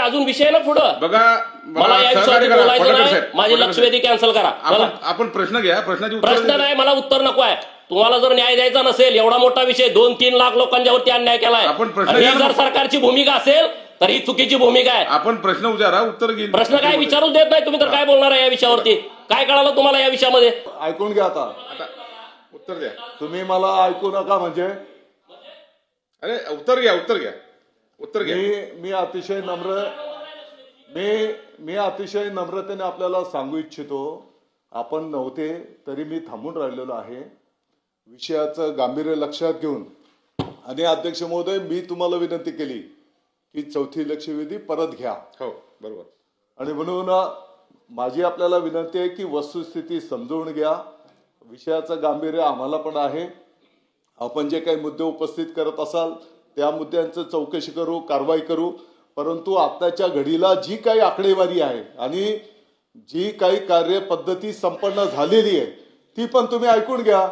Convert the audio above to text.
अजून विषय ना पुढं बघा मला या सहकार्य विषयावर करा. बोलायचं फडणवीस नाही. साहेब, माझी फडणवीस लक्षवेधी कॅन्सल करा. चला. आपण प्रश्न घ्या. प्रश्नाची उत्तर प्रश्न नाही, मला उत्तर नको आहे. तुम्हाला जर न्याय द्यायचा नसेल, एवढा मोठा विषय 2-3 लाख लोकांच्यावरती अन्याय केलाय, आपण प्रश्न आणि घ्या ही ना. जर सरकारची भूमिका असेल तर ही चुकीची भूमिका आहे. आपण प्रश्न विचारा, उत्तर घेईल. प्रश्न काय विचारूच देत नाही तुम्ही, तर काय बोलणार आहे या विषयावरती? काय कळालं तुम्हाला या विषयामध्ये? ऐकून घ्या आता. उत्तर द्या. तुम्ही मला ऐकू नका म्हणजे अरे उत्तर घ्या, उत्तर घ्या, उत्तर घ्या. मी अतिशय अतिशय नम्रतेने आपल्याला सांगू इच्छितो, आपण नव्हते तरी मी थांबून राहिलेलो आहे विषयाचं गांभीर्य लक्षात घेऊन. आणि अध्यक्ष महोदय, मी तुम्हाला विनंती केली की चौथी लक्षवेधी परत घ्या. हो बरोबर. आणि म्हणून माझी आपल्याला विनंती आहे की वस्तुस्थिती समजून घ्या. विषयाचं गांभीर्य आम्हाला पण आहे. आपण जे काही मुद्दे उपस्थित करत असाल त्या मुद्द्यांचं चौकशी करू, कारवाई करू. परंतु आत्ताच्या घडीला जी काही आकडेवारी आहे आणि जी काही कार्यपद्धती संपन्न झालेली आहे ती पण तुम्ही ऐकून घ्या.